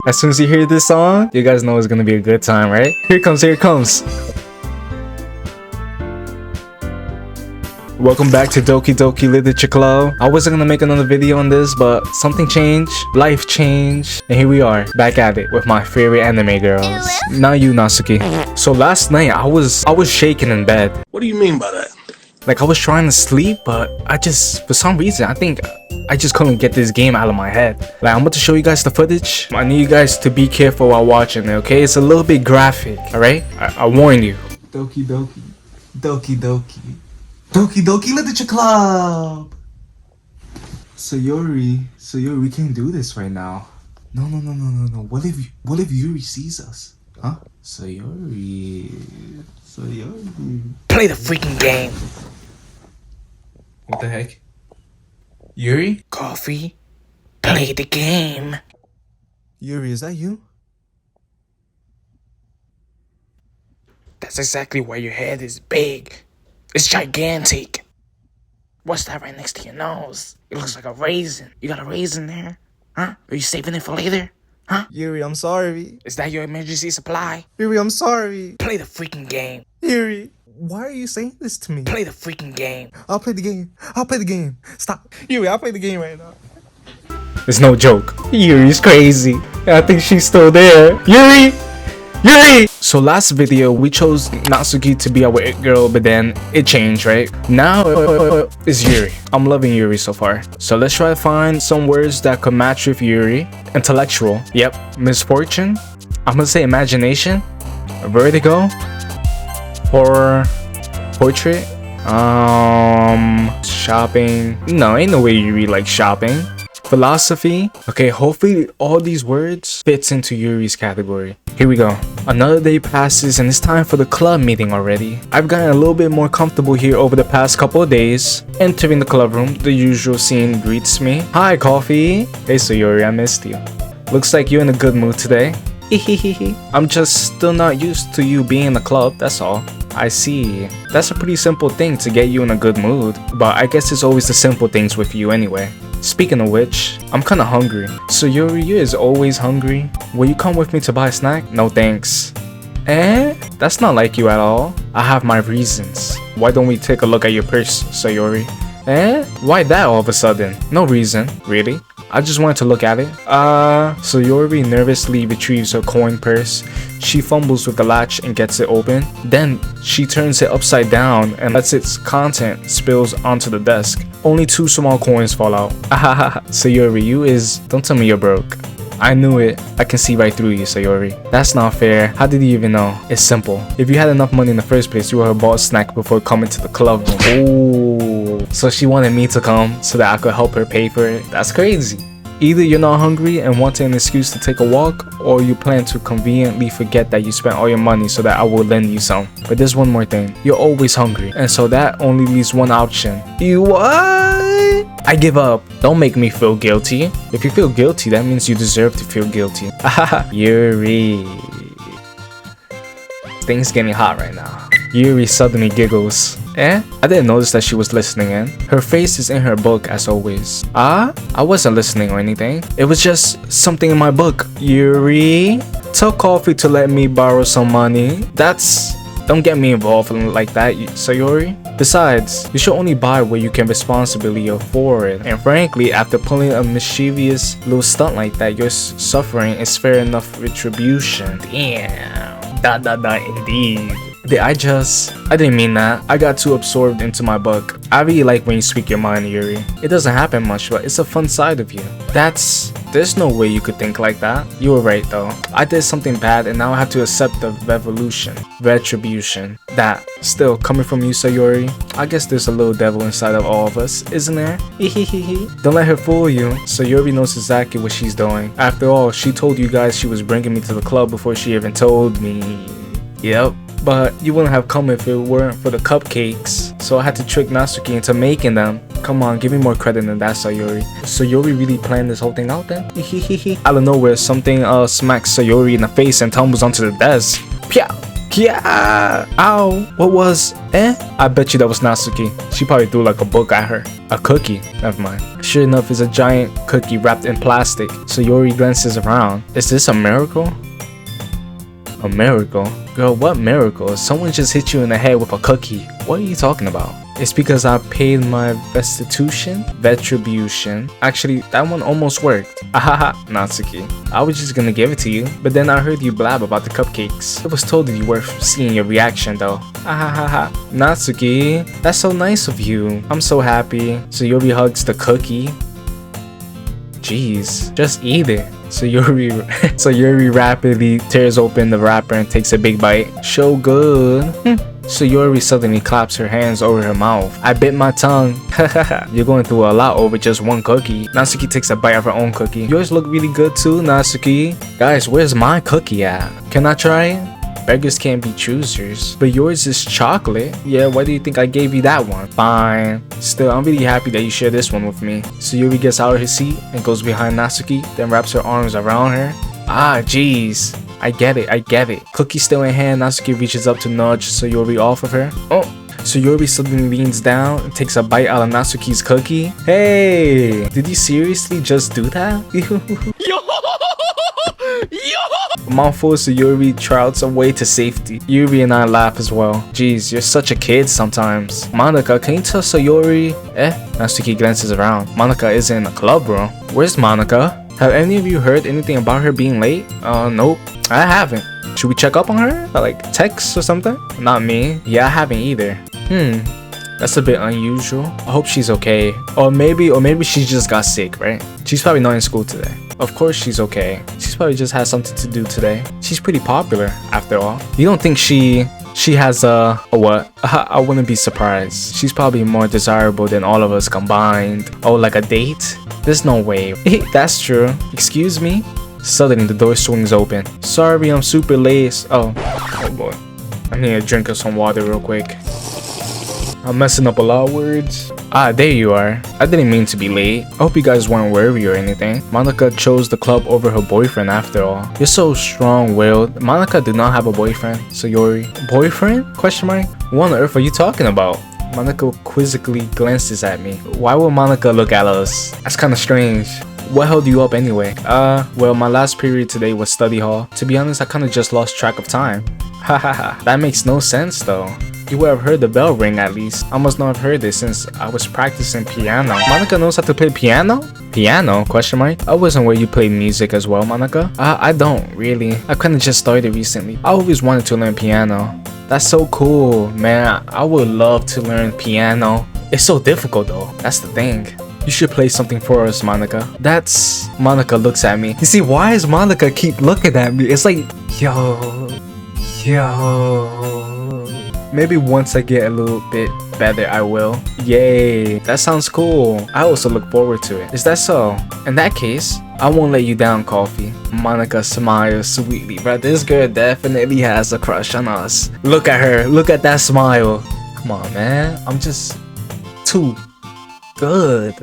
As soon as you hear this song, you guys know it's gonna be a good time, right? Here it comes, here it comes. Welcome back to Doki Doki Literature Club. I wasn't gonna make another video on this, but something changed, life changed, and here we are, back at it with my favorite anime girls. Not you, Natsuki. So last night, I was shaking in bed. What do you mean by that? Like I was trying to sleep, but I just, for some reason, I think I just couldn't get this game out of my head. Like I'm about to show you guys the footage. I need you guys to be careful while watching it, okay? It's a little bit graphic, alright? I warn you. Doki Doki. Doki Doki. Doki Doki Literature Club! Sayori, we can't do this right now. No. What if Yuri sees us? Huh? Sayori. Play the freaking game. What the heck? Yuri? Coffee. Play the game. Yuri, is that you? That's exactly why your head is big. It's gigantic. What's that right next to your nose? It looks like a raisin. You got a raisin there? Huh? Are you saving it for later? Huh? Yuri, I'm sorry. Is that your emergency supply? Yuri, I'm sorry. Play the freaking game. Yuri, why are you saying this to me? Play the freaking game. I'll play the game. Stop. Yuri, I'll play the game right now. It's no joke. Yuri's crazy. I think she's still there. Yuri! So last video we chose Natsuki to be our it girl, but then it changed, right? Now it's Yuri. I'm loving Yuri so far. So let's try to find some words that could match with Yuri. Intellectual. Yep. Misfortune. I'm gonna say imagination. Vertigo. Horror. Portrait. Shopping. No, ain't no way Yuri likes shopping. Philosophy. Okay, hopefully all these words fits into Yuri's category. Here we go. Another day passes and it's time for the club meeting already. I've gotten a little bit more comfortable here over the past couple of days. Entering the club room, the usual scene greets me. Hi, Coffee. Hey, so Yuri, I missed you. Looks like you're in a good mood today. I'm just still not used to you being in the club, that's all. I see. That's a pretty simple thing to get you in a good mood, but I guess it's always the simple things with you anyway. Speaking of which, I'm kinda hungry. So Yuri, you is always hungry? Will you come with me to buy a snack? No thanks. That's not like you at all. I have my reasons. Why don't we take a look at your purse, Sayori? Why that all of a sudden? No reason, really. I just wanted to look at it. Sayori nervously retrieves her coin purse. She fumbles with the latch and gets it open. Then she turns it upside down and lets its content spills onto the desk. Only 2 small coins fall out. Sayori, you is... Don't tell me you're broke. I knew it. I can see right through you, Sayori. That's not fair. How did you even know? It's simple. If you had enough money in the first place, you would have bought a snack before coming to the club room. Ooh. So she wanted me to come so that I could help her pay for it. That's crazy. Either you're not hungry and wanting an excuse to take a walk, or you plan to conveniently forget that you spent all your money so that I will lend you some. But there's one more thing. You're always hungry, and so that only leaves one option. You what? I give up. Don't make me feel guilty. If you feel guilty, that means you deserve to feel guilty. Yuri. Things getting hot right now. Yuri suddenly giggles. I didn't notice that she was listening in. Her face is in her book as always. I wasn't listening or anything. It was just something in my book. Yuri, tell Coffee to let me borrow some money. Don't get me involved like that, Sayori. Besides, you should only buy what you can responsibly afford. And frankly, after pulling a mischievous little stunt like that, your suffering is fair enough retribution. Damn. Indeed. I didn't mean that. I got too absorbed into my book. I really like when you speak your mind, Yuri. It doesn't happen much, but it's a fun side of you. There's no way you could think like that. You were right though. I did something bad and now I have to accept the retribution. That, still, coming from you, Sayori, I guess there's a little devil inside of all of us, isn't there? Don't let her fool you. Sayori knows exactly what she's doing. After all, she told you guys she was bringing me to the club before she even told me. Yep. But you wouldn't have come if it weren't for the cupcakes. So I had to trick Natsuki into making them. Come on, give me more credit than that, Sayori. Sayori really planned this whole thing out then? Out of nowhere, something smacks Sayori in the face and tumbles onto the desk. Pya! Yeah! Ow! What was? I bet you that was Natsuki. She probably threw like a book at her. A cookie. Never mind. Sure enough, it's a giant cookie wrapped in plastic. Sayori glances around. Is this a miracle? A miracle? Girl, what miracle? Someone just hit you in the head with a cookie. What are you talking about? It's because I paid my restitution? Retribution. Actually, that one almost worked. Ahaha, Natsuki. I was just gonna give it to you, but then I heard you blab about the cupcakes. It was totally worth seeing your reaction though. Ahahaha. Natsuki, that's so nice of you. I'm so happy. Sayori hugs the cookie. Jeez, just eat it. Sayori rapidly tears open the wrapper and takes a big bite. So good. Sayori suddenly claps her hands over her mouth. I bit my tongue. You're going through a lot over just one cookie. Natsuki takes a bite of her own cookie. Yours look really good too, Natsuki. Guys, where's my cookie at? Can I try it? Beggars can't be choosers. But yours is chocolate. Yeah, why do you think I gave you that one? Fine. Still, I'm really happy that you share this one with me. Sayori gets out of his seat and goes behind Natsuki, then wraps her arms around her. Ah, jeez. I get it. Cookie still in hand, Natsuki reaches up to nudge Sayori off of her. Oh, Sayori suddenly leans down and takes a bite out of Natsuki's cookie. Hey, did you seriously just do that? Mouthful, Sayori trouts away to safety. Yuri and I laugh as well. Jeez, you're such a kid sometimes. Monika, can you tell Sayori? Natsuki glances around. Monika isn't in the club, bro. Where's Monika? Have any of you heard anything about her being late? Nope. I haven't. Should we check up on her? Like text or something? Not me. Yeah, I haven't either. That's a bit unusual. I hope she's okay. Or maybe she just got sick, right? She's probably not in school today. Of course she's okay. She's probably just had something to do today. She's pretty popular after all. You don't think she has a what? I wouldn't be surprised. She's probably more desirable than all of us combined. Oh, like a date? There's no way. That's true. Excuse me? Suddenly the door swings open. Sorry, I'm super late. Oh boy. I need a drink of some water real quick. I'm messing up a lot of words. Ah, there you are. I didn't mean to be late. I hope you guys weren't worried or anything. Monika chose the club over her boyfriend after all. You're so strong-willed. Monika did not have a boyfriend. Sayori. Boyfriend? Question mark? What on earth are you talking about? Monika quizzically glances at me. Why would Monika look at us? That's kind of strange. What held you up anyway? Well, my last period today was study hall. To be honest, I kind of just lost track of time. Hahaha. That makes no sense though. You would have heard the bell ring at least. I must not have heard it since I was practicing piano. Monika knows how to play piano? Piano? Question mark? I wasn't where you played music as well, Monika. I don't really. I kind of just started recently. I always wanted to learn piano. That's so cool, man. I would love to learn piano. It's so difficult though. That's the thing. You should play something for us, Monika. That's... Monika looks at me. You see, why is Monika keep looking at me? It's like, yo. Maybe once I get a little bit better, I will. Yay, that sounds cool. I also look forward to it. Is that so? In that case, I won't let you down, Coffee. Monika smiles sweetly, but this girl definitely has a crush on us. Look at her. Look at that smile. Come on, man. I'm just too good.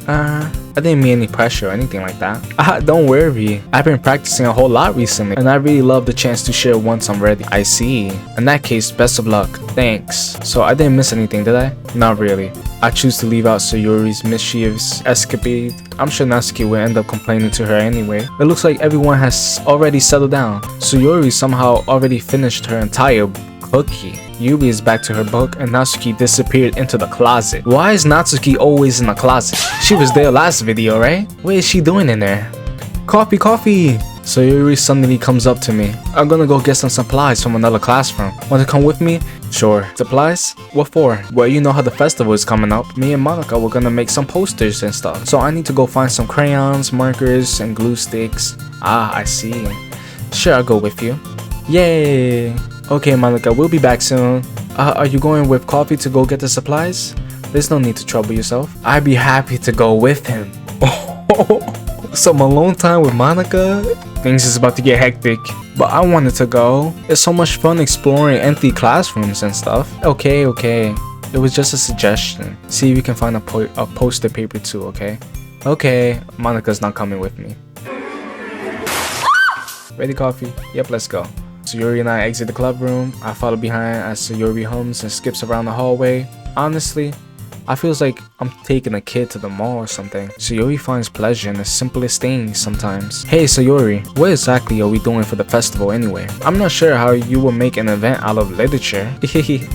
I didn't mean any pressure or anything like that. Don't worry. I've been practicing a whole lot recently, and I really love the chance to share once I'm ready. I see. In that case, best of luck. Thanks. So I didn't miss anything, did I? Not really. I choose to leave out Sayori's mischievous escapade. I'm sure Natsuki will end up complaining to her anyway. It looks like everyone has already settled down. Sayori somehow already finished her entire cookie. Yuri is back to her book and Natsuki disappeared into the closet. Why is Natsuki always in the closet? She was there last video, right? What is she doing in there? Coffee! Sayori suddenly comes up to me. I'm gonna go get some supplies from another classroom. Want to come with me? Sure. Supplies? What for? Well, you know how the festival is coming up. Me and Monika were gonna make some posters and stuff. So I need to go find some crayons, markers, and glue sticks. Ah, I see. Sure, I'll go with you. Yay! Okay, Monika, we'll be back soon. Are you going with Coffee to go get the supplies? There's no need to trouble yourself. I'd be happy to go with him. Some alone time with Monika? Things is about to get hectic. But I wanted to go. It's so much fun exploring empty classrooms and stuff. Okay. It was just a suggestion. See if you can find a poster paper too, okay? Okay, Monika's not coming with me. Ready, Coffee? Yep, let's go. Sayori and I exit the club room. I follow behind as Sayori hums and skips around the hallway. Honestly, I feels like I'm taking a kid to the mall or something. Sayori finds pleasure in the simplest things sometimes. Hey Sayori, what exactly are we doing for the festival anyway? I'm not sure how you will make an event out of literature.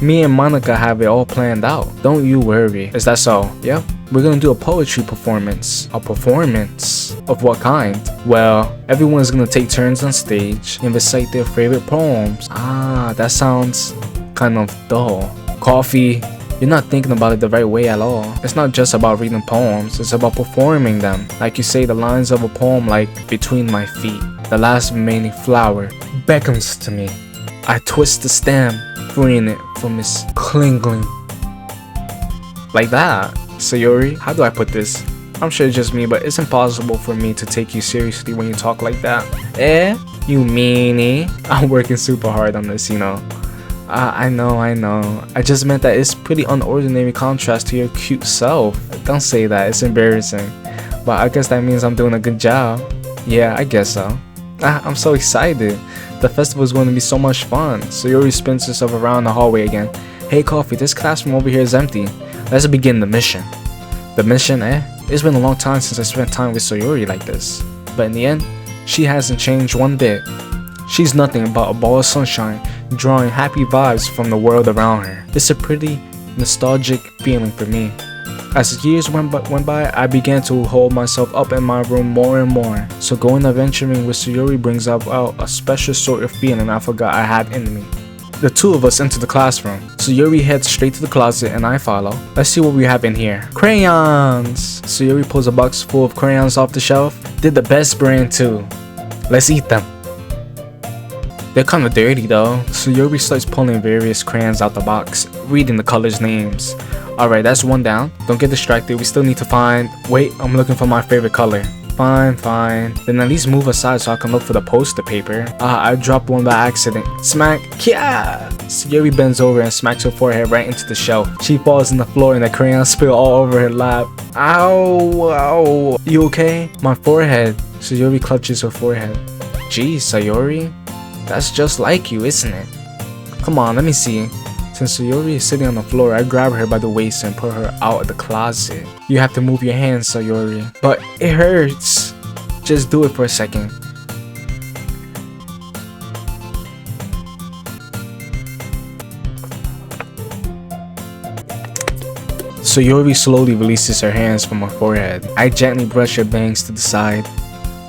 Me and Monika have it all planned out. Don't you worry. Is that so? Yep. We're gonna do a poetry performance. A performance? Of what kind? Well, everyone's gonna take turns on stage and recite their favorite poems. Ah, that sounds kind of dull. Coffee. You're not thinking about it the right way at all. It's not just about reading poems, it's about performing them. Like you say the lines of a poem like, between my feet, the last remaining flower beckons to me. I twist the stem, freeing it from its clinging. Like that. Sayori, how do I put this? I'm sure it's just me, but it's impossible for me to take you seriously when you talk like that. You meanie. I'm working super hard on this, you know. I know. I just meant that it's pretty unordinary contrast to your cute self. Don't say that, it's embarrassing. But I guess that means I'm doing a good job. Yeah, I guess so. I'm so excited. The festival is going to be so much fun. Sayori spins herself around the hallway again. Hey Coffee, this classroom over here is empty. Let's begin the mission. The mission, It's been a long time since I spent time with Sayori like this. But in the end, she hasn't changed one bit. She's nothing but a ball of sunshine, drawing happy vibes from the world around her. It's a pretty nostalgic feeling for me. As the years went by, I began to hold myself up in my room more and more. So going adventuring with Sayori brings out a special sort of feeling I forgot I had in me. The two of us enter the classroom. Sayori heads straight to the closet and I follow. Let's see what we have in here. Crayons! Sayori pulls a box full of crayons off the shelf. They're the best brand too. Let's eat them. They're kinda dirty though. Sayori starts pulling various crayons out the box, reading the colors' names. Alright, that's one down. Don't get distracted, we still need to find... Wait, I'm looking for my favorite color. Fine. Then at least move aside so I can look for the poster paper. I dropped one by accident. Smack! Yeah! Sayori bends over and smacks her forehead right into the shelf. She falls on the floor and the crayons spill all over her lap. Ow! You okay? My forehead. Sayori clutches her forehead. Geez, Sayori. That's just like you, isn't it? Come on, let me see. Since Sayori is sitting on the floor, I grab her by the waist and pull her out of the closet. You have to move your hands, Sayori. But it hurts. Just do it for a second. Sayori slowly releases her hands from her forehead. I gently brush her bangs to the side.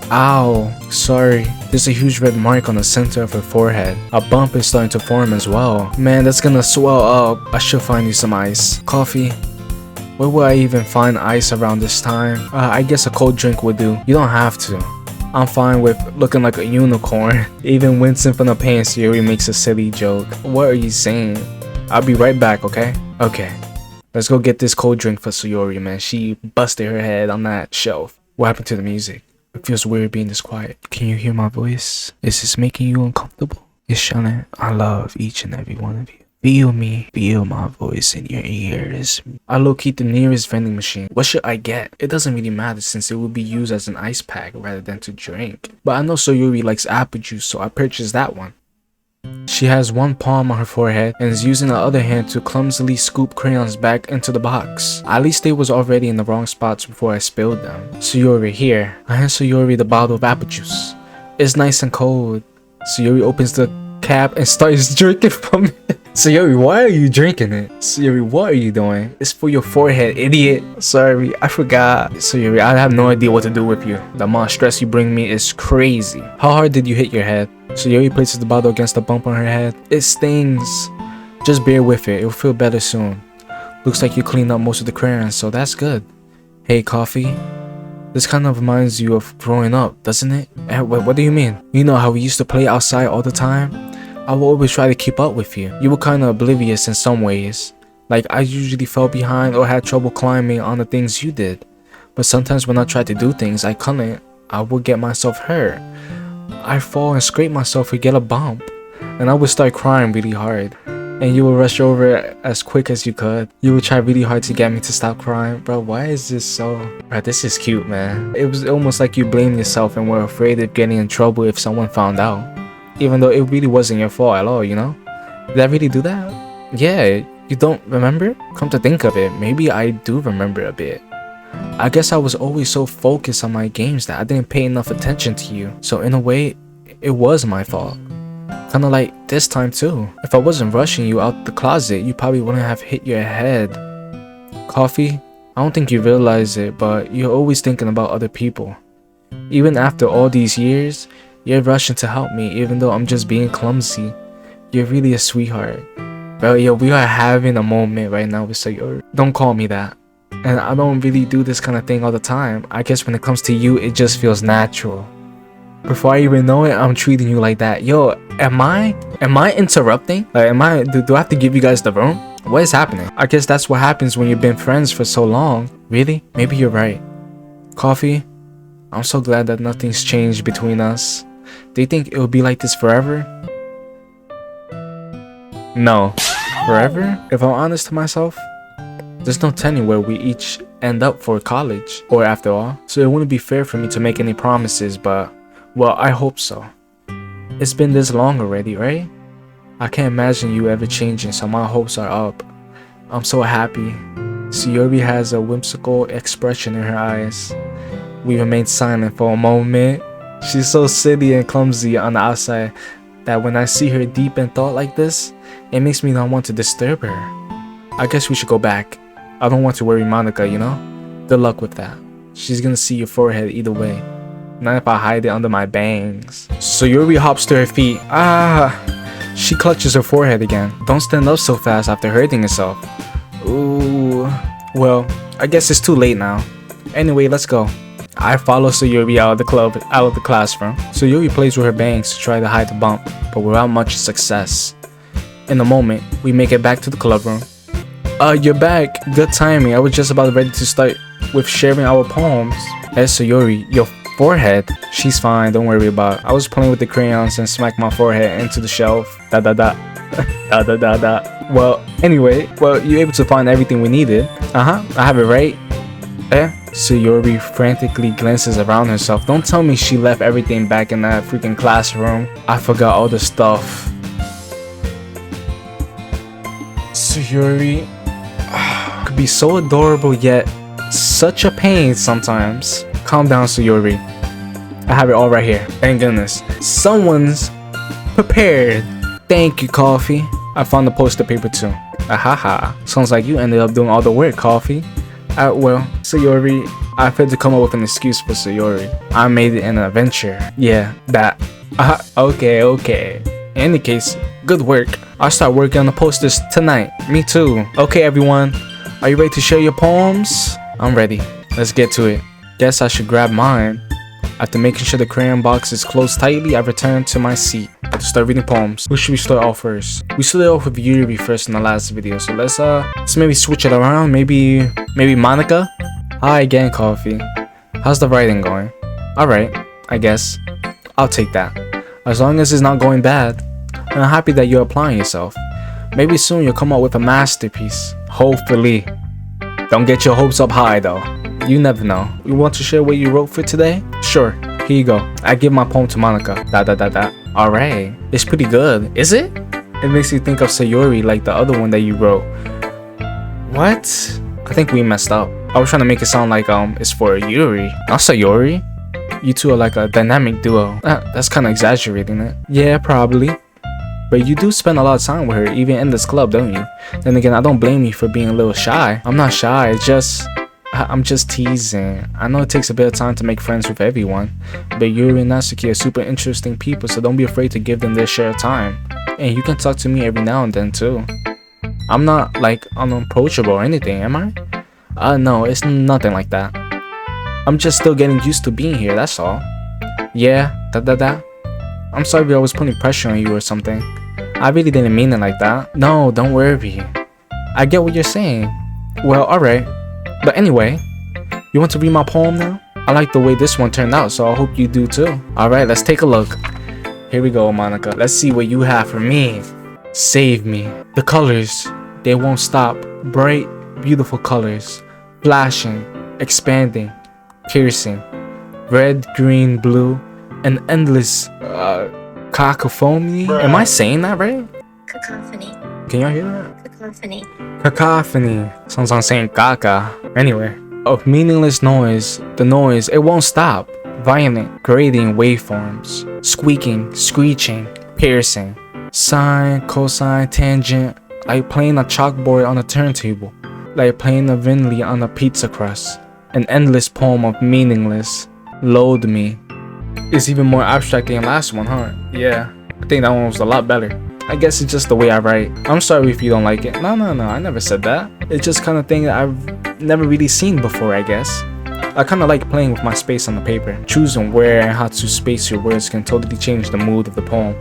Ow, sorry. There's a huge red mark on the center of her forehead. A bump is starting to form as well. Man, that's gonna swell up. I should find you some ice. Coffee? Where would I even find ice around this time? I guess a cold drink would do. You don't have to. I'm fine with looking like a unicorn. Even wincing from the pain, Sayori makes a silly joke. What are you saying? I'll be right back, okay? Okay. Let's go get this cold drink for Sayori, man. She busted her head on that shelf. What happened to the music? It feels weird being this quiet. Can you hear my voice? Is this making you uncomfortable? It shouldn't. I love each and every one of you. Feel me. Feel my voice in your ears. I locate the nearest vending machine. What should I get? It doesn't really matter since it will be used as an ice pack rather than to drink. But I know Sayori likes apple juice, so I purchased that one. She has one palm on her forehead and is using the other hand to clumsily scoop crayons back into the box. At least they was already in the wrong spots before I spilled them. Sayori, here. I hand Sayori the bottle of apple juice. It's nice and cold. Sayori opens the cap and starts drinking from it. Sayori, why are you drinking it? Sayori, what are you doing? It's for your forehead, idiot. Sorry, I forgot. Sayori, I have no idea what to do with you. The amount of stress you bring me is crazy. How hard did you hit your head? Sayori places the bottle against the bump on her head. It stings. Just bear with it. It'll feel better soon. Looks like you cleaned up most of the crayons, so that's good. Hey, Coffee. This kind of reminds you of growing up, doesn't it? What do you mean? You know how we used to play outside all the time? I would always try to keep up with you. You were kind of oblivious in some ways. Like, I usually fell behind or had trouble climbing on the things you did. But sometimes when I tried to do things I couldn't, I would get myself hurt. I'd fall and scrape myself or get a bump. And I would start crying really hard. And you would rush over as quick as you could. You would try really hard to get me to stop crying. Bro, why is this so... Bro, this is cute, man. It was almost like you blamed yourself and were afraid of getting in trouble if someone found out. even though it really wasn't your fault at all, you know? Did I really do that? Yeah, you don't remember? Come to think of it, maybe I do remember a bit. I guess I was always so focused on my games that I didn't pay enough attention to you. So in a way, it was my fault. Kinda like this time too. If I wasn't rushing you out the closet, you probably wouldn't have hit your head. Coffee? I don't think you realize it, but you're always thinking about other people. Even after all these years, you're rushing to help me even though I'm just being clumsy. You're really a sweetheart. Bro, yo, we are having a moment right now with Sayori. Don't call me that. And I don't really do this kind of thing all the time. I guess when it comes to you, it just feels natural. Before I even know it, I'm treating you like that. Yo, am I interrupting? Like, do I have to give you guys the room? What is happening? I guess that's what happens when you've been friends for so long. Really? Maybe you're right. Coffee? I'm so glad that nothing's changed between us. Do you think it'll be like this forever? No. Forever? If I'm honest to myself, there's no telling where we each end up for college, or after all. So it wouldn't be fair for me to make any promises, but, well, I hope so. It's been this long already, right? I can't imagine you ever changing, so my hopes are up. I'm so happy. Sayori has a whimsical expression in her eyes. We remained silent for a moment. She's so silly and clumsy on the outside that when I see her deep in thought like this, it makes me not want to disturb her. I guess we should go back. I don't want to worry Monika, you know? Good luck with that. She's gonna see your forehead either way. Not if I hide it under my bangs. Sayori hops to her feet. She clutches her forehead again. Don't stand up so fast after hurting yourself. Ooh. Well, I guess it's too late now. Anyway, let's go. I follow Sayori out of the classroom. Sayori plays with her bangs to try to hide the bump, but without much success. In a moment, we make it back to the club room. You're back. Good timing. I was just about ready to start with sharing our poems. Hey, Sayori, your forehead? She's fine, don't worry about it. I was playing with the crayons and smacked my forehead into the shelf. Da da da. Da da da da. Well, anyway, you're able to find everything we needed. I have it right. Sayori frantically glances around herself. Don't tell me she left everything back in that freaking classroom. I forgot all the stuff. Sayori could be so adorable yet such a pain sometimes. Calm down, Sayori. I have it all right here. Thank goodness. Someone's prepared. Thank you, Coffee. I found the poster paper too. Ahaha. Sounds like you ended up doing all the work, Coffee. Well, Sayori, I had to come up with an excuse for Sayori. I made it an adventure. Yeah, that. Okay. In any case, good work. I'll start working on the posters tonight. Me too. Okay, everyone. Are you ready to share your poems? I'm ready. Let's get to it. Guess I should grab mine. After making sure the crayon box is closed tightly, I return to my seat to start reading poems. Who should we start off first? We started off with Yuri first in the last video, so let's maybe switch it around. Maybe Monika. Hi again, Coffee. How's the writing going? Alright, I guess. I'll take that. As long as it's not going bad. And I'm happy that you're applying yourself. Maybe soon you'll come out with a masterpiece. Hopefully. Don't get your hopes up high though. You never know. You want to share what you wrote for today? Sure. Here you go. I give my poem to Monika. Alright. It's pretty good. Is it? It makes you think of Sayori like the other one that you wrote. What? I think we messed up. I was trying to make it sound like it's for Yuri, not Sayori. You two are like a dynamic duo. That's kind of exaggerating it. Yeah, probably. But you do spend a lot of time with her, even in this club, don't you? Then again, I don't blame you for being a little shy. I'm not shy, I'm just teasing. I know it takes a bit of time to make friends with everyone, but Yuri and Natsuki are super interesting people, so don't be afraid to give them their share of time. And you can talk to me every now and then too. I'm not like unapproachable or anything, am I? No, it's nothing like that. I'm just still getting used to being here, that's all. Yeah, I'm sorry I was putting pressure on you or something. I really didn't mean it like that. No, don't worry. I get what you're saying. Well, alright. But anyway, you want to read my poem now? I like the way this one turned out, so I hope you do too. Alright, let's take a look. Here we go, Monika. Let's see what you have for me. Save me. The colors, they won't stop. Bright, beautiful colors. Flashing, expanding, piercing. Red, green, blue. An endless Cacophony? Am I saying that right? Cacophony. Can y'all hear that? Cacophony. Cacophony. Sounds like I'm saying caca. Anyway, of meaningless noise, the noise, it won't stop. Violent, grating waveforms. Squeaking, screeching, piercing. Sine, cosine, tangent. Like playing a chalkboard on a turntable. Like playing a vinli on a pizza crust. An endless poem of meaningless. Load me. It's even more abstract than the last one, huh? Yeah, I think that one was a lot better. I guess it's just the way I write. I'm sorry if you don't like it. No, I never said that. It's just kind of thing that I've never really seen before, I guess. I kind of like playing with my space on the paper. Choosing where and how to space your words can totally change the mood of the poem.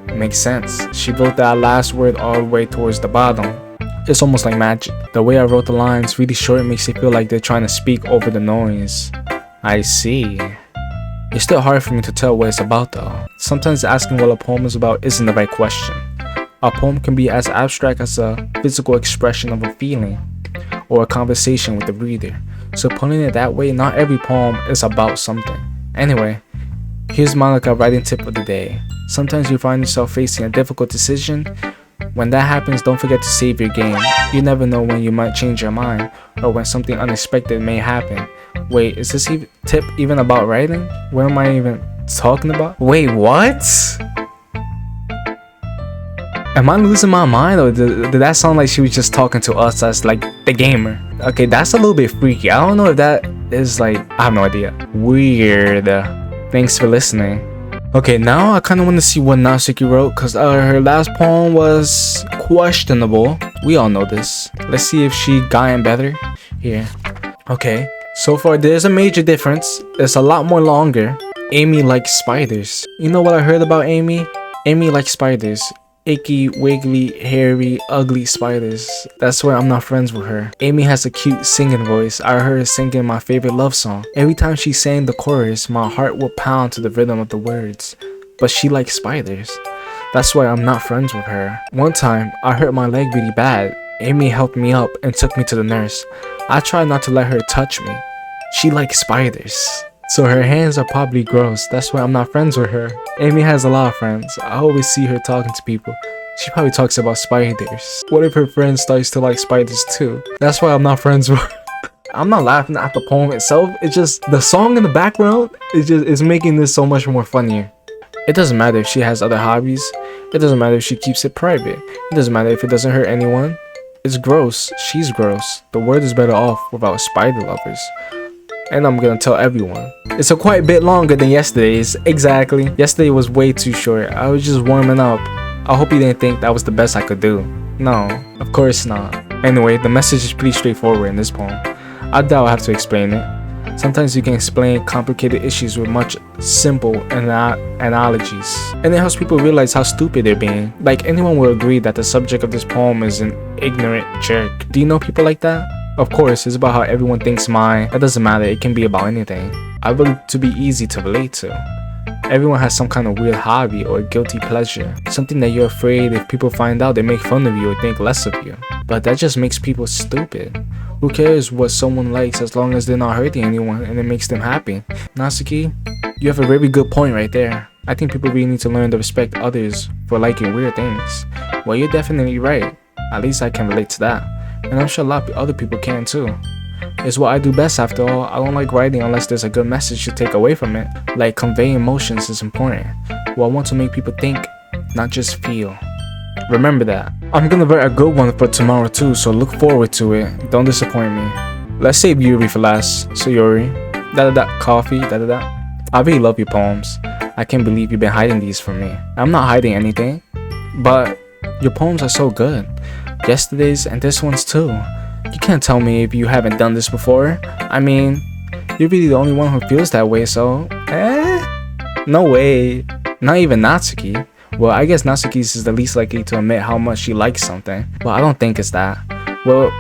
It makes sense. She wrote that last word all the way towards the bottom. It's almost like magic. The way I wrote the lines really short makes it feel like they're trying to speak over the noise. I see. It's still hard for me to tell what it's about though. Sometimes asking what a poem is about isn't the right question. A poem can be as abstract as a physical expression of a feeling or a conversation with the reader. So putting it that way, not every poem is about something. Anyway, here's Monika writing tip of the day. Sometimes you find yourself facing a difficult decision. When that happens, don't forget to save your game. You never know when you might change your mind or when something unexpected may happen. Wait, is this tip even about writing? What am I even talking about? Wait, what? Am I losing my mind, or did that sound like she was just talking to us as like the gamer? Okay, that's a little bit freaky. I don't know if that is like, I have no idea. Weird. Thanks for listening. Okay, now I kind of want to see what Natsuki wrote, because her last poem was questionable. We all know this. Let's see if she gotten better. Here. Okay. So far, there's a major difference. It's a lot more longer. Amy likes spiders. You know what I heard about Amy? Amy likes spiders. Icky, wiggly, hairy, ugly spiders. That's why I'm not friends with her. Amy has a cute singing voice. I heard her singing my favorite love song. Every time she sang the chorus, my heart would pound to the rhythm of the words. But she likes spiders. That's why I'm not friends with her. One time, I hurt my leg really bad. Amy helped me up and took me to the nurse. I tried not to let her touch me. She likes spiders. So her hands are probably gross. That's why I'm not friends with her. Amy has a lot of friends. I always see her talking to people. She probably talks about spiders. What if her friend starts to like spiders too? That's why I'm not friends with her. I'm not laughing at the poem itself. It's just the song in the background is making this so much more funnier. It doesn't matter if she has other hobbies. It doesn't matter if she keeps it private. It doesn't matter if it doesn't hurt anyone. It's gross. She's gross. The world is better off without spider lovers. And I'm gonna tell everyone. It's a quite bit longer than yesterday's. Exactly. Yesterday was way too short. I was just warming up. I hope you didn't think that was the best I could do. No, of course not. Anyway, the message is pretty straightforward in this poem. I doubt I'll have to explain it. Sometimes you can explain complicated issues with much simple analogies. And it helps people realize how stupid they're being. Like, anyone will agree that the subject of this poem is an ignorant jerk. Do you know people like that? Of course, it's about how everyone thinks mine. That doesn't matter, it can be about anything. I want it to be easy to relate to. Everyone has some kind of weird hobby or guilty pleasure. Something that you're afraid if people find out they make fun of you or think less of you. But that just makes people stupid. Who cares what someone likes as long as they're not hurting anyone and it makes them happy? Natsuki, you have a very good point right there. I think people really need to learn to respect others for liking weird things. Well, you're definitely right. At least I can relate to that. And I'm sure a lot of other people can too. It's what I do best after all. I don't like writing unless there's a good message to take away from it. Like, conveying emotions is important. Well, I want to make people think, not just feel. Remember that. I'm gonna write a good one for tomorrow too, so look forward to it. Don't disappoint me. Let's save Yuri for last. So Yuri, coffee, I really love your poems. I can't believe you've been hiding these from me. I'm not hiding anything, but your poems are so good. Yesterday's and this one's too. You can't tell me if you haven't done this before. I mean, you're really the only one who feels that way, so no way. Not even Natsuki. Well, I guess Natsuki's is the least likely to admit how much she likes something. Well, I don't think it's that. Well,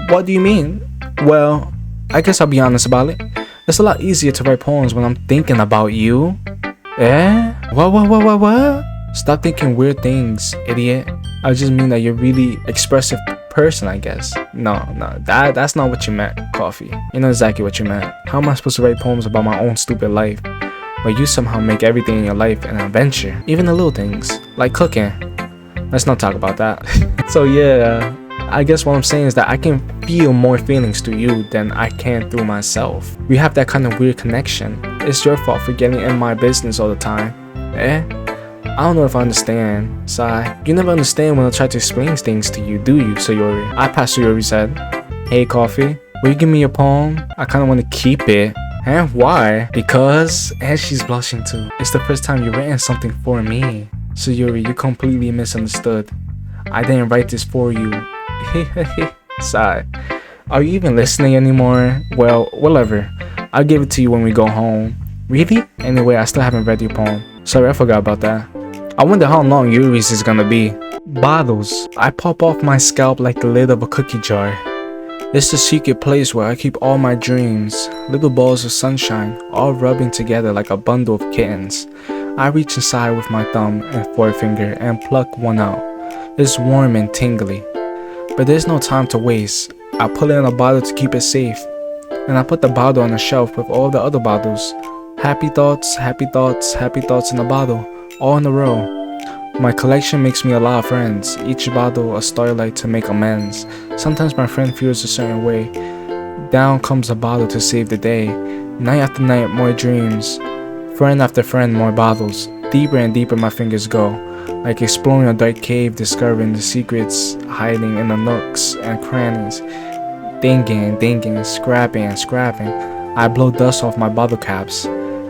what do you mean? Well, I guess I'll be honest about it. It's a lot easier to write poems when I'm thinking about you. What? Stop thinking weird things, idiot. I just mean that you're really expressive person, I guess. No, that's not what you meant, Coffee. You know exactly what you meant. How am I supposed to write poems about my own stupid life? but you somehow make everything in your life an adventure, even the little things, like cooking. Let's not talk about that. So yeah, I guess what I'm saying is that I can feel more feelings through you than I can through myself. We have that kind of weird connection. It's your fault for getting in my business all the time. I don't know if I understand, Sai. You never understand when I try to explain things to you, do you, Sayori? I passed Sayori's head. Hey, Coffee, will you give me your poem? I kinda wanna keep it. And why? Because, and she's blushing too, it's the first time you've written something for me. Sayori, you completely misunderstood. I didn't write this for you. Sigh. Are you even listening anymore? Well, whatever. I'll give it to you when we go home. Really? Anyway, I still haven't read your poem. Sorry, I forgot about that. I wonder how long Yuri's is gonna be. Bottles. I pop off my scalp like the lid of a cookie jar. It's the secret place where I keep all my dreams. Little balls of sunshine, all rubbing together like a bundle of kittens. I reach inside with my thumb and forefinger and pluck one out. It's warm and tingly. But there's no time to waste. I put it in a bottle to keep it safe. And I put the bottle on a shelf with all the other bottles. Happy thoughts, happy thoughts, happy thoughts in a bottle, all in a row. My collection makes me a lot of friends, each bottle a starlight to make amends. Sometimes my friend feels a certain way. Down comes a bottle to save the day. Night after night, more dreams. Friend after friend, more bottles. Deeper and deeper my fingers go, like exploring a dark cave, discovering the secrets hiding in the nooks and crannies. Dinging, dinging, scrapping and scrapping. I blow dust off my bottle caps.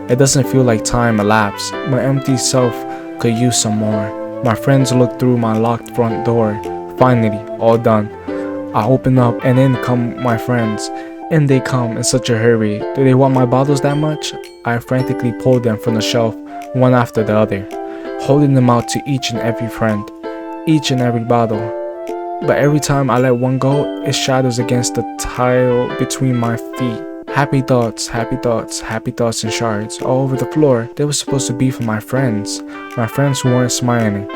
It doesn't feel like time elapsed. My empty self could use some more. My friends look through my locked front door. Finally, all done. I open up and in come my friends. In they come in such a hurry. Do they want my bottles that much? I frantically pull them from the shelf, one after the other, holding them out to each and every friend, each and every bottle. But every time I let one go, it shadows against the tile between my feet. Happy thoughts, happy thoughts, happy thoughts in shards all over the floor. They were supposed to be for my friends who weren't smiling.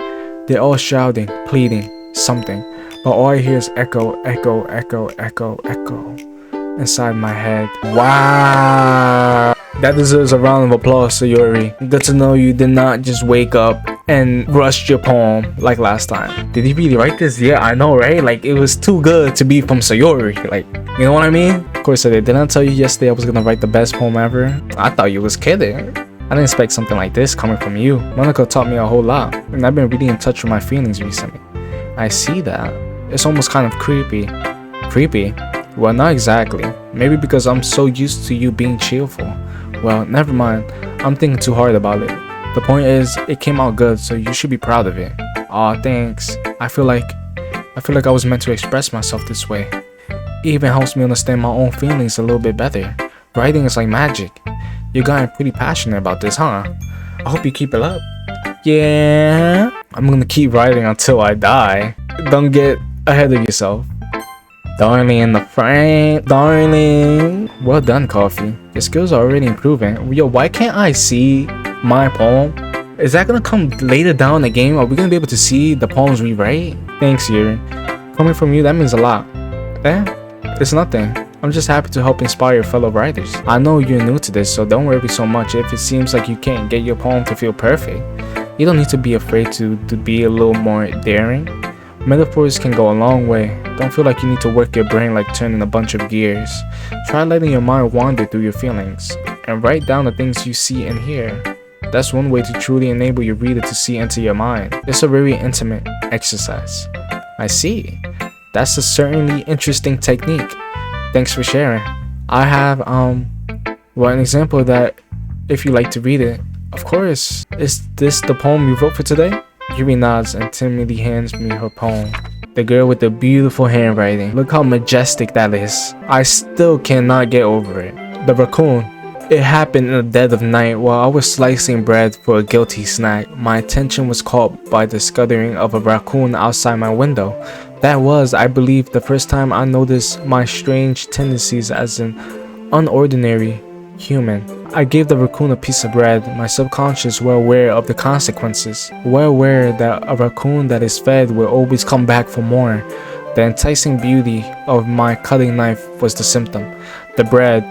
They're all shouting, pleading, something. But all I hear is echo, echo, echo, echo, echo inside my head. Wow! That deserves a round of applause, Sayori. Good to know you did not just wake up and rushed your poem like last time. Did he really write this? Yeah, I know, right? Like, it was too good to be from Sayori. Like, you know what I mean? Of course I did. Didn't I tell you yesterday I was gonna write the best poem ever? I thought you was kidding. I didn't expect something like this coming from you. Monika taught me a whole lot, and I've been really in touch with my feelings recently. I see that. It's almost kind of creepy. Creepy? Well, not exactly. Maybe because I'm so used to you being cheerful. Well, never mind. I'm thinking too hard about it. The point is, it came out good, so you should be proud of it. Aw, thanks. I feel like I was meant to express myself this way. It even helps me understand my own feelings a little bit better. Writing is like magic. You're getting pretty passionate about this, huh? I hope you keep it up. Yeah. I'm gonna keep writing until I die. Don't get ahead of yourself. Darling in the frame, darling. Well done, Coffee. Your skills are already improving. Yo, why can't I see my poem? Is that gonna come later down in the game? Are we gonna be able to see the poems we write? Thanks, Yuri. Coming from you, that means a lot. It's nothing. I'm just happy to help inspire fellow writers. I know you're new to this, so don't worry so much if it seems like you can't get your poem to feel perfect. You don't need to be afraid to be a little more daring. Metaphors can go a long way. Don't feel like you need to work your brain like turning a bunch of gears. Try letting your mind wander through your feelings and write down the things you see and hear. That's one way to truly enable your reader to see into your mind. It's a very intimate exercise. I see. That's a certainly interesting technique. Thanks for sharing. I have an example of that if you like to read it. Of course. Is this the poem you wrote for today? Yuri nods and timidly hands me her poem. The girl with the beautiful handwriting. Look how majestic that is. I still cannot get over it. The raccoon. It happened in the dead of night while I was slicing bread for a guilty snack. My attention was caught by the scuttering of a raccoon outside my window. That was, I believe, the first time I noticed my strange tendencies as an unordinary human. I gave the raccoon a piece of bread, my subconscious well aware of the consequences, well aware that a raccoon that is fed will always come back for more. The enticing beauty of my cutting knife was the symptom. The bread,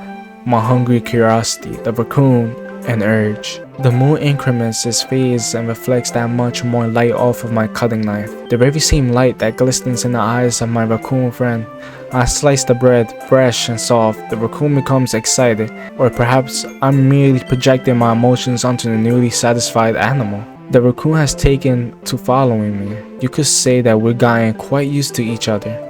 my hungry curiosity. The raccoon, an urge. The moon increments its phase and reflects that much more light off of my cutting knife. The very same light that glistens in the eyes of my raccoon friend. I slice the bread, fresh and soft. The raccoon becomes excited, or perhaps I'm merely projecting my emotions onto the newly satisfied animal. The raccoon has taken to following me. You could say that we're getting quite used to each other.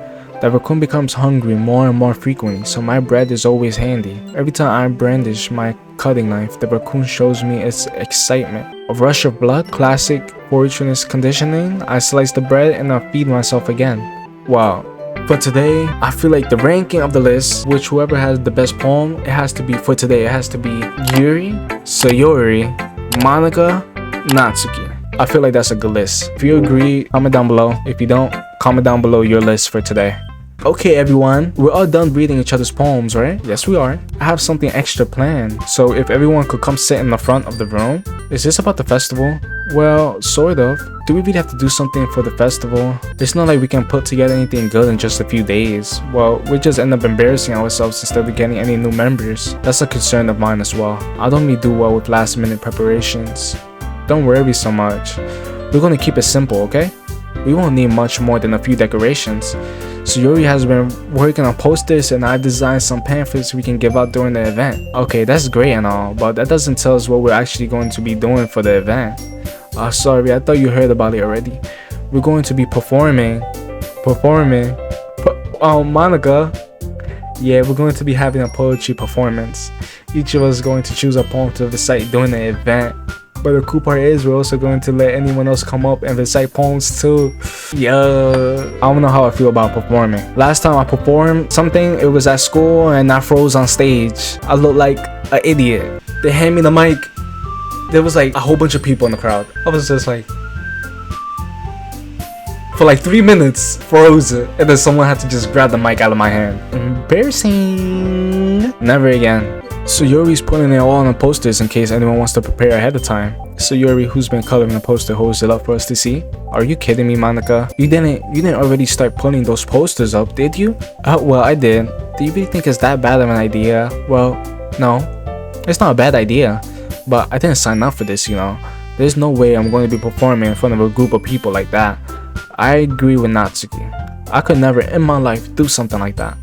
The raccoon becomes hungry more and more frequently, so my bread is always handy. Every time I brandish my cutting knife, the raccoon shows me its excitement. A rush of blood, classic fortunist conditioning. I slice the bread and I feed myself again. Wow. For today, I feel like the ranking of the list, which whoever has the best poem, it has to be Yuri, Sayori, Monika, Natsuki. I feel like that's a good list. If you agree, comment down below. If you don't, comment down below your list for today. Okay everyone, we're all done reading each other's poems, right? Yes we are. I have something extra planned, so if everyone could come sit in the front of the room. Is this about the festival? Well, sort of. Do we really have to do something for the festival? It's not like we can put together anything good in just a few days. Well, we just end up embarrassing ourselves instead of getting any new members. That's a concern of mine as well. I don't really do well with last minute preparations. Don't worry so much. We're gonna keep it simple, okay? We won't need much more than a few decorations. So Yuri has been working on posters and I designed some pamphlets we can give out during the event. Okay, that's great and all, but that doesn't tell us what we're actually going to be doing for the event. Sorry, I thought you heard about it already. We're going to be performing. Monika. Yeah, we're going to be having a poetry performance. Each of us is going to choose a poem to recite during the event. But the cool part is we're also going to let anyone else come up and recite poems too. Yeah, I don't know how I feel about performing. Last time I performed something, it was at school and I froze on stage. I looked like an idiot. They hand me the mic. There was like a whole bunch of people in the crowd. I was just like, for like 3 minutes, frozen. And then someone had to just grab the mic out of my hand. Embarrassing. Never again. So Yuri's putting it all on the posters in case anyone wants to prepare ahead of time. So Yuri, who's been coloring the poster, holds it up for us to see. Are you kidding me, Monika? You didn't already start putting those posters up, did you? Well, I did. Do you really think it's that bad of an idea? Well, no. It's not a bad idea. But I didn't sign up for this, you know. There's no way I'm going to be performing in front of a group of people like that. I agree with Natsuki. I could never in my life do something like that.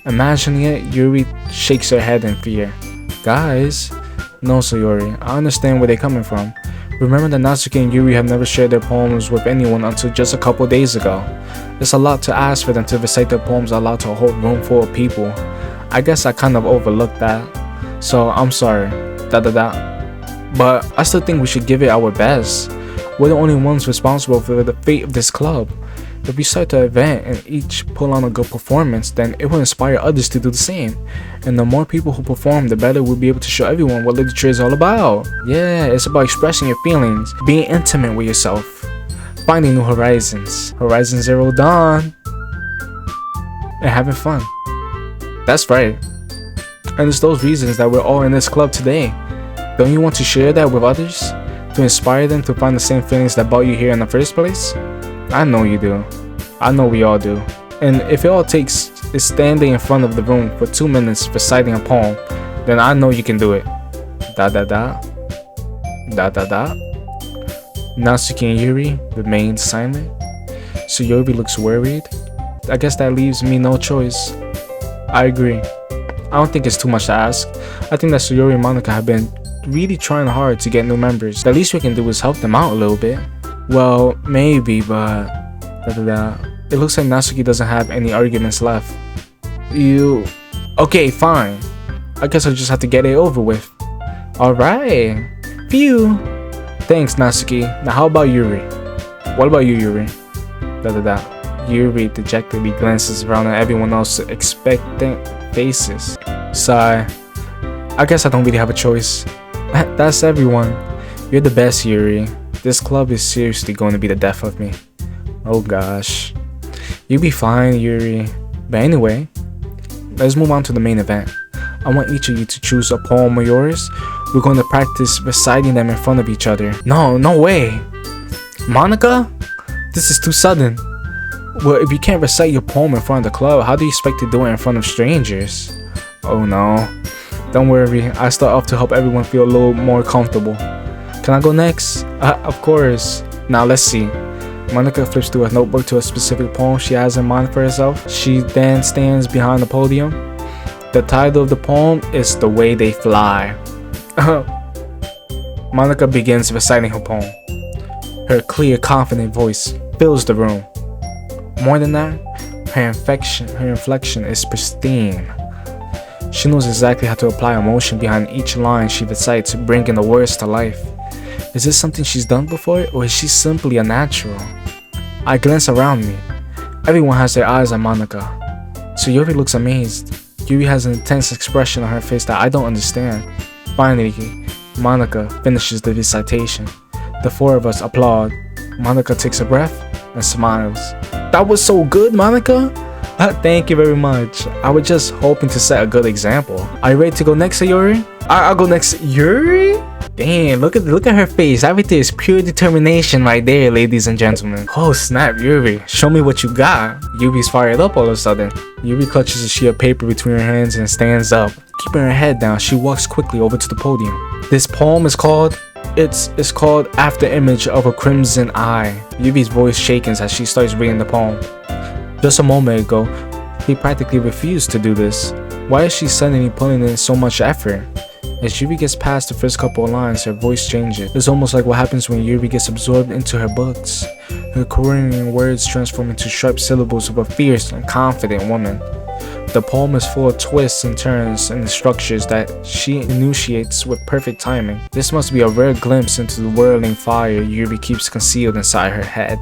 Imagining it, Yuri shakes her head in fear. Guys, no Sayori, I understand where they're coming from. Remember that Natsuki and Yuri have never shared their poems with anyone until just a couple days ago. It's a lot to ask for them to recite their poems aloud to a whole room full of people. I guess I kind of overlooked that. So I'm sorry. But I still think we should give it our best. We're the only ones responsible for the fate of this club. If we start the event and each pull on a good performance, then it will inspire others to do the same. And the more people who perform, the better we'll be able to show everyone what literature is all about. Yeah, it's about expressing your feelings, being intimate with yourself, finding new horizons. Horizon Zero Dawn. And having fun. That's right. And it's those reasons that we're all in this club today. Don't you want to share that with others? To inspire them to find the same feelings that brought you here in the first place? I know you do. I know we all do. And if it all takes is standing in front of the room for 2 minutes reciting a poem, then I know you can do it. Natsuki and Yuri remain silent. So Yuri looks worried. I guess that leaves me no choice. I agree. I don't think it's too much to ask. I think that Sayori and Monika have been really trying hard to get new members. The least we can do is help them out a little bit. Well, maybe, but it looks like Natsuki doesn't have any arguments left. Okay, fine. I guess I'll just have to get it over with. Alright. Phew. Thanks, Natsuki. Now how about Yuri? What about you, Yuri? Yuri dejectedly glances around at everyone else's expectant faces. Sigh. I guess I don't really have a choice. That's everyone. You're the best, Yuri. This club is seriously going to be the death of me. Oh gosh. You'll be fine, Yuri. But anyway, let's move on to the main event. I want each of you to choose a poem of yours. We're going to practice reciting them in front of each other. No way. Monika? This is too sudden. Well, if you can't recite your poem in front of the club, how do you expect to do it in front of strangers? Oh no. Don't worry, I start off to help everyone feel a little more comfortable. Can I go next? Of course. Now let's see. Monika flips through a notebook to a specific poem she has in mind for herself. She then stands behind the podium. The title of the poem is The Way They Fly. Monika begins reciting her poem. Her clear, confident voice fills the room. More than that, her inflection is pristine. She knows exactly how to apply emotion behind each line she recites, bringing the words to life. Is this something she's done before, or is she simply a natural? I glance around me. Everyone has their eyes on Monika. Sayori looks amazed. Yuri has an intense expression on her face that I don't understand. Finally, Monika finishes the recitation. The four of us applaud. Monika takes a breath and smiles. That was so good, Monika! Thank you very much. I was just hoping to set a good example. Are you ready to go next, Sayori? I'll go next. Yuri? Damn, look at her face. Everything is pure determination right there, ladies and gentlemen. Oh snap, Yuri. Show me what you got. Yuri's fired up all of a sudden. Yuri clutches a sheet of paper between her hands and stands up. Keeping her head down, she walks quickly over to the podium. This poem is called... It's called After Image of a Crimson Eye. Yuri's voice shakens as she starts reading the poem. Just a moment ago, he practically refused to do this. Why is she suddenly putting in so much effort? As Yuri gets past the first couple of lines, her voice changes. It's almost like what happens when Yuri gets absorbed into her books. Her coherent words transform into sharp syllables of a fierce and confident woman. The poem is full of twists and turns and structures that she initiates with perfect timing. This must be a rare glimpse into the whirling fire Yuri keeps concealed inside her head.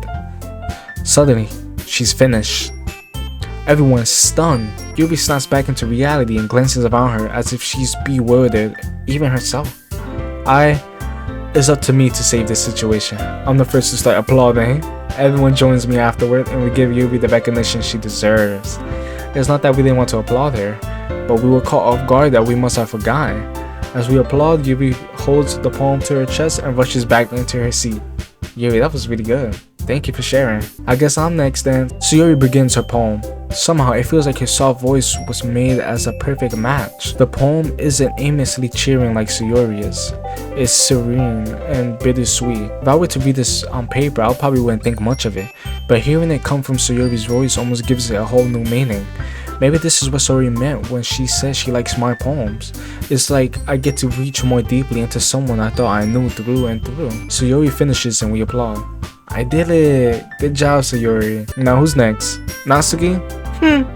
Suddenly, she's finished. Everyone's stunned. Yuri snaps back into reality and glances around her as if she's bewildered, even herself. It's up to me to save this situation. I'm the first to start applauding. Everyone joins me afterward and we give Yuri the recognition she deserves. It's not that we didn't want to applaud her, but we were caught off guard that we must have forgotten. As we applaud, Yuri holds the poem to her chest and rushes back into her seat. Yuri, that was really good. Thank you for sharing. I guess I'm next then. Sayori begins her poem. Somehow, it feels like her soft voice was made as a perfect match. The poem isn't aimlessly cheering like Sayori's. It's serene and bittersweet. If I were to read this on paper, I probably wouldn't think much of it. But hearing it come from Sayori's voice almost gives it a whole new meaning. Maybe this is what Sayori meant when she says she likes my poems. It's like I get to reach more deeply into someone I thought I knew through and through. Sayori finishes and we applaud. I did it! Good job, Sayori. Now who's next? Natsuki?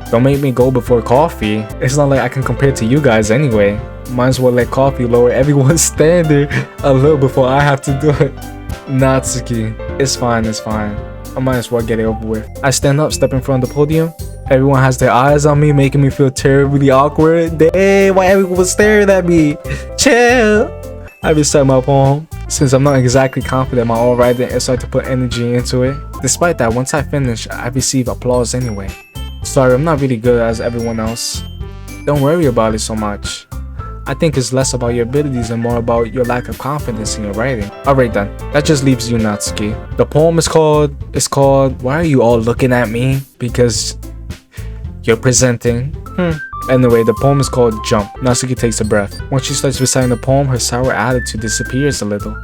Don't make me go before coffee. It's not like I can compare to you guys anyway. Might as well let coffee lower everyone's standard a little before I have to do it. Natsuki. It's fine, it's fine. I might as well get it over with. I stand up, step in front of the podium. Everyone has their eyes on me, making me feel terribly awkward. Dang, why everyone was staring at me? Chill! I recite my poem. Since I'm not exactly confident in my own writing, I start to put energy into it. Despite that, once I finish, I receive applause anyway. Sorry, I'm not really good as everyone else. Don't worry about it so much. I think it's less about your abilities and more about your lack of confidence in your writing. Alright then, that just leaves you, Natsuki. The poem is called Why Are You All Looking At Me? Because you're presenting. Anyway, the poem is called Jump. Natsuki takes a breath. Once she starts reciting the poem, her sour attitude disappears a little.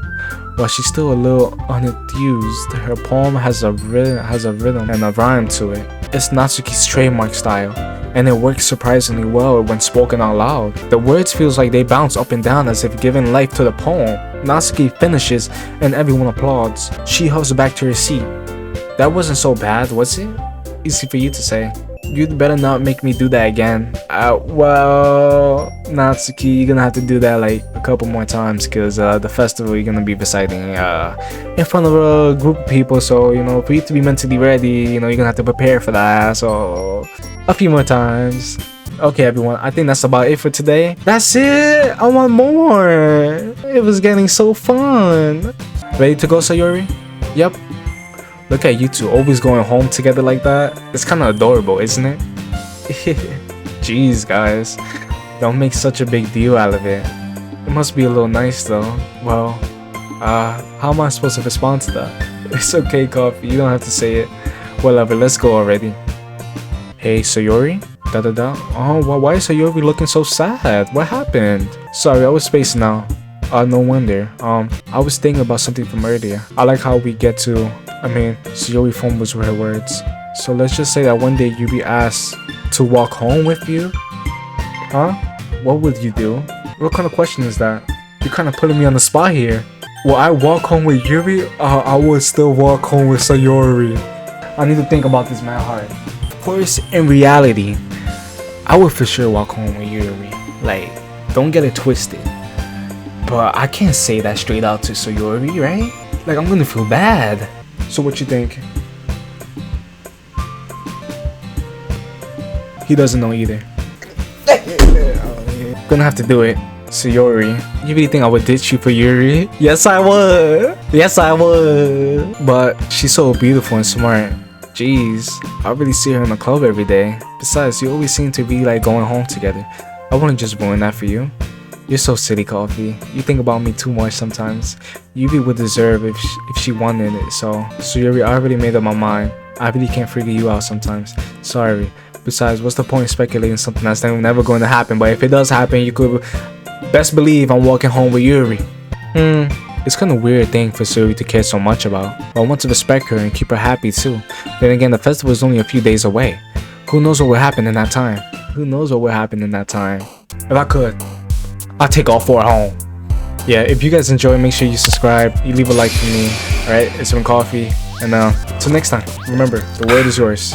While she's still a little unenthused, her poem has a rhythm and a rhyme to it. It's Natsuki's trademark style, and it works surprisingly well when spoken out loud. The words feels like they bounce up and down as if giving life to the poem. Natsuki finishes and everyone applauds. She huffs back to her seat. That wasn't so bad, was it? Easy for you to say. You'd better not make me do that again. Well, Natsuki, you're gonna have to do that like a couple more times because the festival you're gonna be reciting in front of a group of people. So, you know, for you to be mentally ready, you know, you're gonna have to prepare for that. So, a few more times. Okay, everyone, I think that's about it for today. That's it! I want more! It was getting so fun! Ready to go, Sayori? Yep. Look at you two always going home together like that. It's kind of adorable, isn't it? Jeez, guys. Don't make such a big deal out of it. It must be a little nice though. Well, how am I supposed to respond to that? It's okay, Coffee. You don't have to say it. Whatever, let's go already. Hey, Sayori? Da da da. Oh, why is Sayori looking so sad? What happened? Sorry, I was spacing out. No wonder. I was thinking about something from earlier. I like how we get to, Sayori fumbles with her words. So let's just say that one day you be asked to walk home with you? Huh? What would you do? What kind of question is that? You're kind of putting me on the spot here. Will I walk home with Yuri? I would still walk home with Sayori. I need to think about this man hard. Of course, in reality, I would for sure walk home with Yuri. Like, don't get it twisted. But I can't say that straight out to Sayori, right? Like, I'm gonna feel bad. So what you think? He doesn't know either. Gonna have to do it. Sayori, you really think I would ditch you for Yuri? Yes, I would. Yes, I would. But she's so beautiful and smart. Jeez, I really see her in the club every day. Besides, you always seem to be like going home together. I wouldn't just ruin that for you. You're so silly, Coffee. You think about me too much sometimes. Yuri would deserve if she wanted it. So Yuri, I already made up my mind. I really can't figure you out sometimes. Sorry. Besides, what's the point of speculating something that's never going to happen? But if it does happen, you could best believe I'm walking home with Yuri. It's kind of weird thing for Sayori to care so much about. But I want to respect her and keep her happy too. Then again, the festival is only a few days away. Who knows what will happen in that time? Who knows what will happen in that time? If I could, I'll take all 4 home. Yeah, if you guys enjoy, make sure you subscribe, you leave a like for me. Alright, it's been Coffee, and till next time, remember, the world is yours.